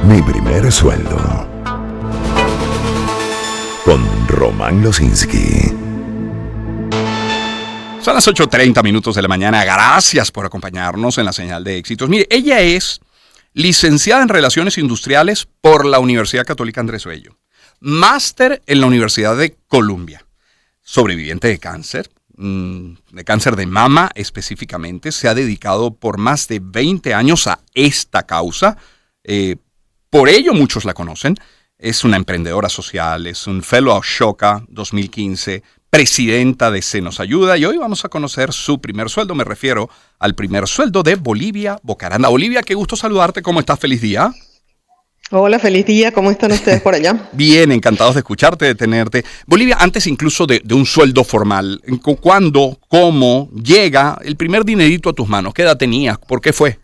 Mi primer sueldo. Con Román Losinski. Son las 8:30 de la mañana. Gracias por acompañarnos en la señal de éxitos. Mire, ella es licenciada en Relaciones Industriales por la Universidad Católica Andrés Bello. Máster en la Universidad de Columbia. Sobreviviente de cáncer de mama específicamente. Se ha dedicado por más de 20 años a esta causa. Por ello muchos la conocen. Es una emprendedora social, es un Fellow Ashoka 2015, presidenta de Se Nos Ayuda, y hoy vamos a conocer su primer sueldo. Me refiero al primer sueldo de Bolivia Bocaranda. Bolivia, qué gusto saludarte. ¿Cómo estás? Feliz día. Hola, feliz día. ¿Cómo están ustedes por allá? Bien, encantados de escucharte, de tenerte. Bolivia, antes incluso de un sueldo formal, ¿cuándo, cómo llega el primer dinerito a tus manos? ¿Qué edad tenías? ¿Por qué fue?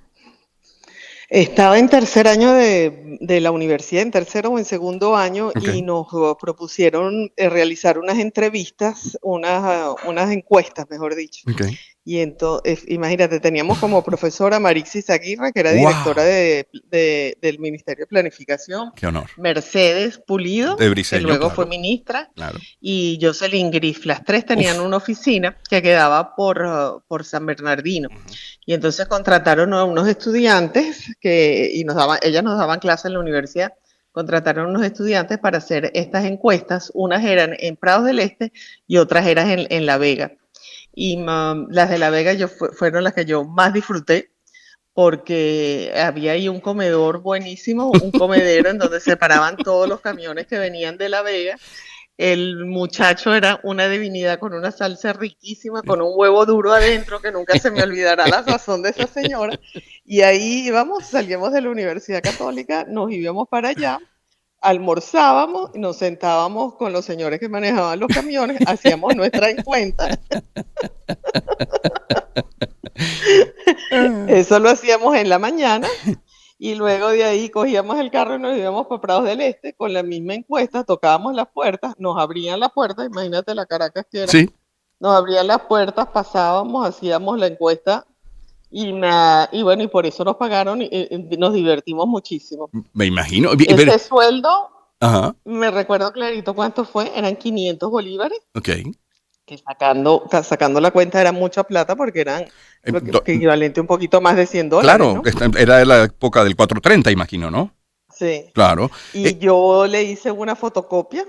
Estaba en tercer año de la universidad, en tercero o en segundo año, Okay. y nos propusieron realizar unas entrevistas, unas encuestas, mejor dicho. Okay. Y entonces, imagínate, teníamos como profesora Marixis Aguirre, que era directora ¡Wow! del Ministerio de Planificación, ¡Qué honor! Mercedes Pulido, De que Briceño, luego fue claro. ministra, Claro. y Jocelyn Griff. Las tres tenían Uf. una oficina que quedaba por San Bernardino. Uh-huh. Y entonces contrataron a unos estudiantes ellas nos daban clases en la universidad. Contrataron a unos estudiantes para hacer estas encuestas. Unas eran en Prados del Este y otras eran en La Vega. Y las de La Vega fueron las que yo más disfruté, porque había ahí un comedor buenísimo, un comedero en donde se paraban todos los camiones que venían de La Vega. El muchacho era una divinidad con una salsa riquísima, con un huevo duro adentro, que nunca se me olvidará la sazón de esa señora. Y ahí salíamos de la Universidad Católica, nos íbamos para allá, almorzábamos, nos sentábamos con los señores que manejaban los camiones, hacíamos nuestra cuenta. Eso lo hacíamos en la mañana. Y luego de ahí cogíamos el carro y nos íbamos para Prados del Este con la misma encuesta, tocábamos las puertas, nos abrían las puertas, imagínate la Caracas que era, Sí. nos abrían las puertas, pasábamos, hacíamos la encuesta y bueno, y por eso nos pagaron y nos divertimos muchísimo. Me imagino. Ese sueldo, Ajá. me recuerdo clarito cuánto fue, eran 500 bolívares. Ok. Que sacando la cuenta era mucha plata porque eran equivalente un poquito más de $100, claro, ¿no? era de la época del 430, imagino, ¿no? Sí. Claro. Y yo le hice una fotocopia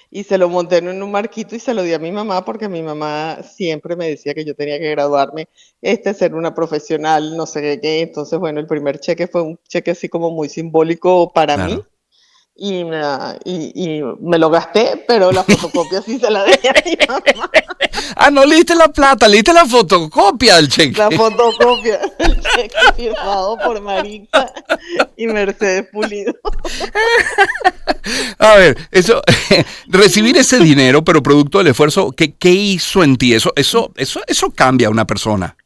y se lo monté en un marquito y se lo di a mi mamá, porque mi mamá siempre me decía que yo tenía que graduarme, ser una profesional, no sé qué. Entonces, bueno, el primer cheque fue un cheque así como muy simbólico para mí. Claro. Y me lo gasté, pero la fotocopia sí se la dejé a mi mamá. Ah, no le diste la plata, le diste la fotocopia del cheque. La fotocopia, el cheque firmado por Marixa y Mercedes Pulido. A ver, recibir ese dinero, pero producto del esfuerzo, ¿qué hizo en ti? Eso cambia a una persona.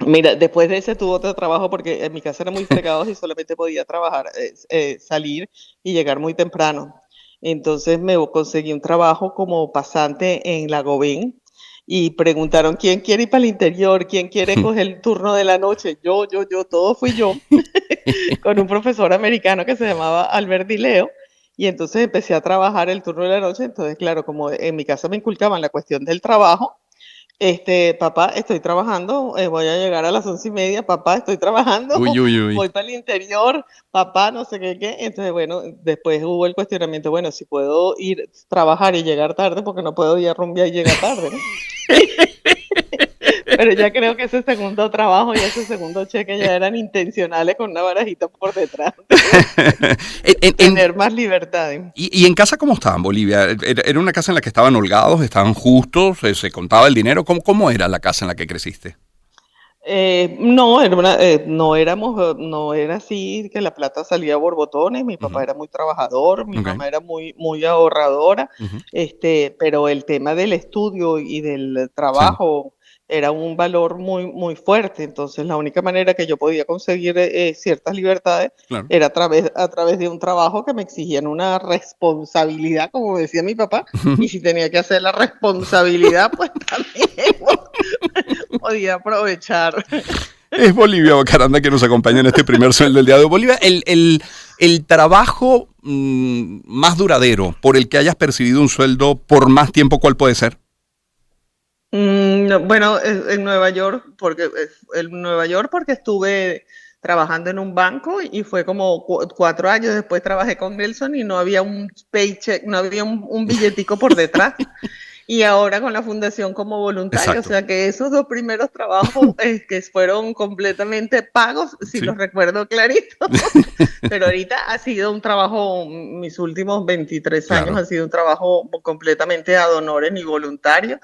Mira, después de ese tuve otro trabajo, porque en mi casa era muy fregados y solamente podía trabajar, salir y llegar muy temprano. Entonces me conseguí un trabajo como pasante en Lagobén y preguntaron quién quiere ir para el interior, quién quiere coger el turno de la noche. Yo, todo fui yo, con un profesor americano que se llamaba Albert Dileo. Y entonces empecé a trabajar el turno de la noche. Entonces, claro, como en mi casa me inculcaban la cuestión del trabajo, papá, estoy trabajando, voy a llegar a las 11:30, papá, estoy trabajando, Uy, uy, uy. voy para el interior, papá, no sé qué. Entonces, bueno, después hubo el cuestionamiento, bueno, si puedo ir a trabajar y llegar tarde, porque no puedo ir a rumbear y llegar tarde, ¿no? Pero ya creo que ese segundo trabajo y ese segundo cheque ya eran intencionales, con una barajita por detrás. Tener más libertad. ¿Y en casa cómo estaban, Bolivia? ¿Era una casa en la que estaban holgados, estaban justos, se contaba el dinero? ¿Cómo era la casa en la que creciste? No, no era así que la plata salía a borbotones. Mi papá era muy trabajador, mi mamá era muy, muy ahorradora, pero el tema del estudio y del trabajo era un valor muy, muy fuerte. Entonces, la única manera que yo podía conseguir ciertas libertades era a través de un trabajo que me exigían una responsabilidad, como decía mi papá, y si tenía que hacer la responsabilidad, pues también podía aprovechar. Es Bolivia Bocaranda que nos acompaña en este primer sueldo del día de hoy. Bolivia, el trabajo más duradero por el que hayas percibido un sueldo por más tiempo, ¿cuál puede ser? No, bueno, en Nueva York, porque estuve trabajando en un banco y fue como 4 años. Después trabajé con Nelson y no había un paycheck, no había un billetico por detrás. Y ahora con la fundación como voluntario, o Exacto. sea que esos 2 primeros trabajos que fueron completamente pagos, sí Sí. los recuerdo clarito, pero ahorita ha sido un trabajo, mis últimos 23 años Claro. ha sido un trabajo completamente ad honorem y voluntario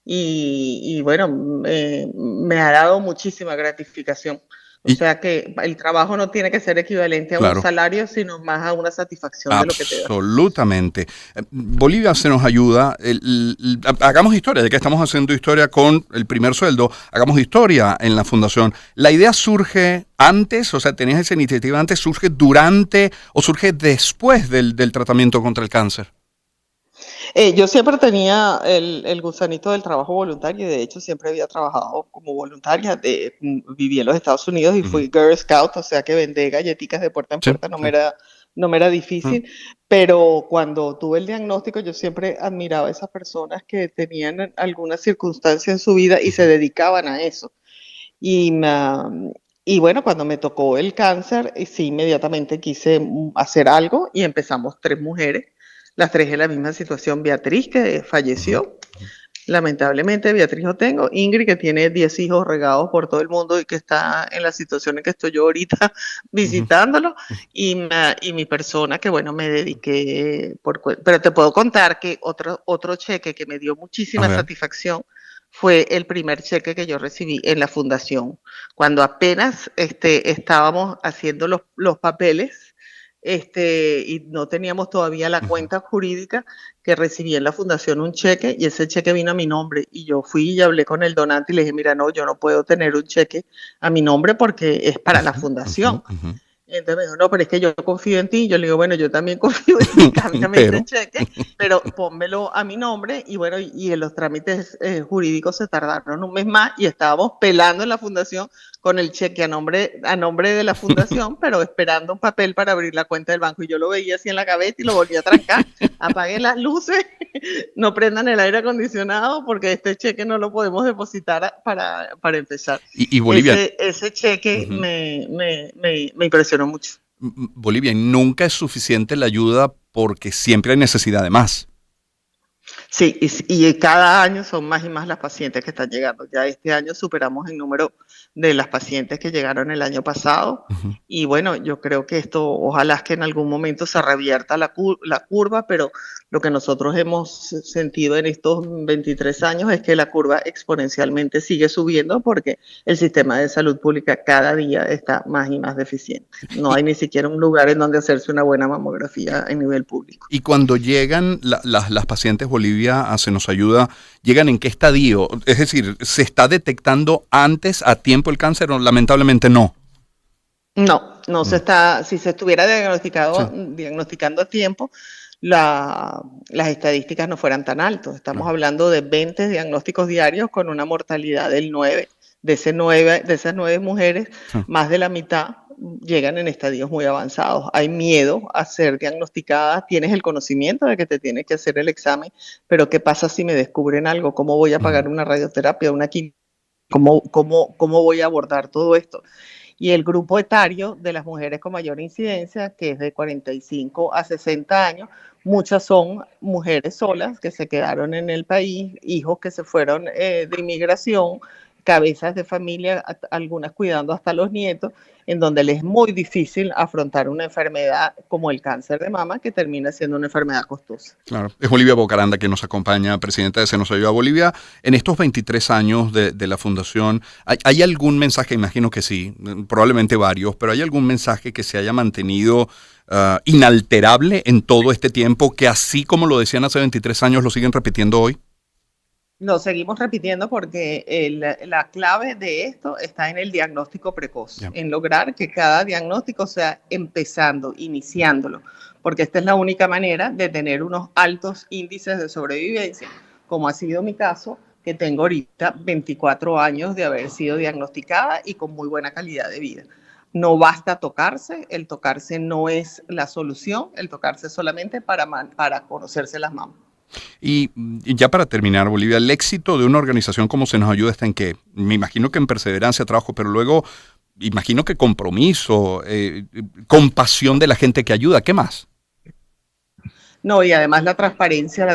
y bueno, me ha dado muchísima gratificación. O Y sea que el trabajo no tiene que ser equivalente a un claro. salario, sino más a una satisfacción de lo que te da. Absolutamente. Bolivia se nos ayuda. Hagamos historia, ya que estamos haciendo historia con el primer sueldo, hagamos historia en la fundación. ¿La idea surge antes, o sea, tenías esa iniciativa antes, surge durante o surge después del tratamiento contra el cáncer? Yo siempre tenía el gusanito del trabajo voluntario y de hecho siempre había trabajado como voluntaria. Viví en los Estados Unidos y Ujú. fui Girl Scout, o sea que vendé galletitas de puerta en Sí, puerta, sí. no me era Mm, difícil, pero cuando tuve el diagnóstico yo siempre admiraba a esas personas que tenían alguna circunstancia en su vida y se ujú, dedicaban a eso. Y, y bueno, cuando me tocó el cáncer, sí, inmediatamente quise hacer algo y empezamos 3 mujeres, las 3 en la misma situación. Beatriz, que ujú, falleció, lamentablemente. Beatriz no tengo. Ingrid, que tiene 10 hijos regados por todo el mundo y que está en la situación en que estoy yo ahorita ujú, visitándolo. ujú. Y mi persona, que bueno, me dediqué pero te puedo contar que otro cheque que me dio A muchísima ver. satisfacción fue el primer cheque que yo recibí en la fundación, cuando apenas estábamos haciendo los papeles, y no teníamos todavía la Ujú, cuenta jurídica, que recibí en la fundación un cheque y ese cheque vino a mi nombre y yo fui y hablé con el donante y le dije, mira, no, yo no puedo tener un cheque a mi nombre porque es para la ujú, ujú, fundación. ujú. Entonces me dijo, no, pero es que yo confío en ti. Yo le digo, bueno, yo también confío en ti, cámbiame ese Pero, cheque, pero pónmelo a mi nombre. Y bueno, y en los trámites jurídicos se tardaron un mes más y estábamos pelando en la fundación con el cheque a nombre de la fundación, pero esperando un papel para abrir la cuenta del banco. Y yo lo veía así en la cabeza y lo volví a trancar. Apagué las luces, no prendan el aire acondicionado porque este cheque no lo podemos depositar para empezar. y Bolivia, Ese cheque ujú. me impresionó mucho. Bolivia, y nunca es suficiente la ayuda porque siempre hay necesidad de más. Sí, y cada año son más y más las pacientes que están llegando. Ya este año superamos el número de las pacientes que llegaron el año pasado. Ujú. Y bueno, yo creo que esto, ojalá es que en algún momento se revierta la curva, pero lo que nosotros hemos sentido en estos 23 años es que la curva exponencialmente sigue subiendo porque el sistema de salud pública cada día está más y más deficiente. No Y, hay ni siquiera un lugar en donde hacerse una buena mamografía en nivel público. y cuando llegan las pacientes Bolivia a Se Nos Ayuda, ¿llegan en qué estadio? Es decir, ¿se está detectando antes, a tiempo el cáncer o lamentablemente no? No, no se Mm, está, si se estuviera sí, diagnosticando a tiempo, las estadísticas no fueran tan altas. Estamos claro. hablando de 20 diagnósticos diarios con una mortalidad del 9. De esas 9 mujeres, Sí. más de la mitad llegan en estadios muy avanzados. Hay miedo a ser diagnosticadas, tienes el conocimiento de que te tienes que hacer el examen, pero ¿qué pasa si me descubren algo? ¿Cómo voy a Ujú, pagar una radioterapia, una quimio? ¿Cómo voy a abordar todo esto? Y el grupo etario de las mujeres con mayor incidencia, que es de 45 a 60 años, muchas son mujeres solas que se quedaron en el país, hijos que se fueron de inmigración, cabezas de familia, algunas cuidando hasta los nietos, en donde les es muy difícil afrontar una enfermedad como el cáncer de mama, que termina siendo una enfermedad costosa. claro. Es Bolivia Bocaranda quien nos acompaña, presidenta de Se Nos Ayuda Bolivia. En estos 23 años de la fundación, ¿hay algún mensaje? Imagino que sí, probablemente varios, pero ¿hay algún mensaje que se haya mantenido inalterable en todo este tiempo, que así como lo decían hace 23 años, lo siguen repitiendo hoy? Lo seguimos repitiendo porque la clave de esto está en el diagnóstico precoz, Ya. en lograr que cada diagnóstico sea empezando, iniciándolo, porque esta es la única manera de tener unos altos índices de sobrevivencia, como ha sido mi caso, que tengo ahorita 24 años de haber sido diagnosticada y con muy buena calidad de vida. No basta tocarse, el tocarse no es la solución, el tocarse solamente para conocerse las mamas. Y ya para terminar, Bolivia, el éxito de una organización como Se Nos Ayuda está en qué? Me imagino que en perseverancia, trabajo, pero luego imagino que compromiso, compasión de la gente que ayuda. ¿Qué más? No, y además la transparencia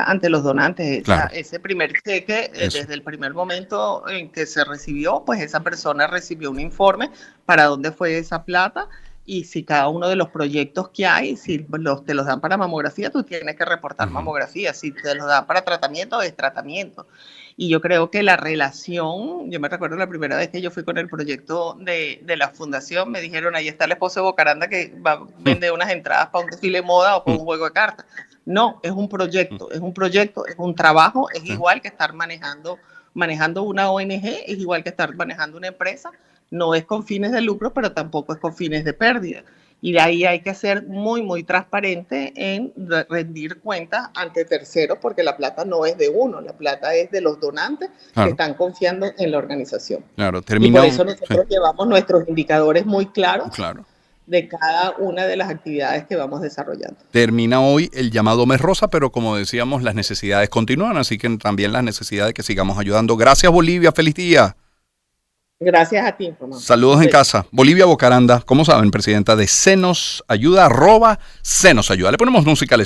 ante los donantes. Claro. Ese primer cheque, desde el primer momento en que se recibió, pues esa persona recibió un informe para dónde fue esa plata y si cada uno de los proyectos que hay, si te los dan para mamografía, tú tienes que reportar mamografía. Si te los dan para tratamiento, es tratamiento. Y yo creo que la relación, yo me recuerdo la primera vez que yo fui con el proyecto de la fundación, me dijeron, ahí está el esposo de Bocaranda que va a vender unas entradas para un desfile de moda o para un juego de cartas. No, es un proyecto, es un trabajo, es igual que estar manejando una ONG, es igual que estar manejando una empresa, no es con fines de lucro, pero tampoco es con fines de pérdida. Y de ahí hay que ser muy, muy transparente en rendir cuentas ante terceros, porque la plata no es de uno, la plata es de los donantes que están confiando en la organización. Claro, y por eso nosotros llevamos nuestros indicadores muy claros claro. de cada una de las actividades que vamos desarrollando. Termina hoy el llamado Mes Rosa, pero como decíamos, las necesidades continúan, así que también las necesidades que sigamos ayudando. Gracias, Bolivia, feliz día. Gracias a ti, Román. Saludos en casa. Bolivia Bocaranda, como saben, presidenta de Se Nos Ayuda, @Se Nos Ayuda. Le ponemos música al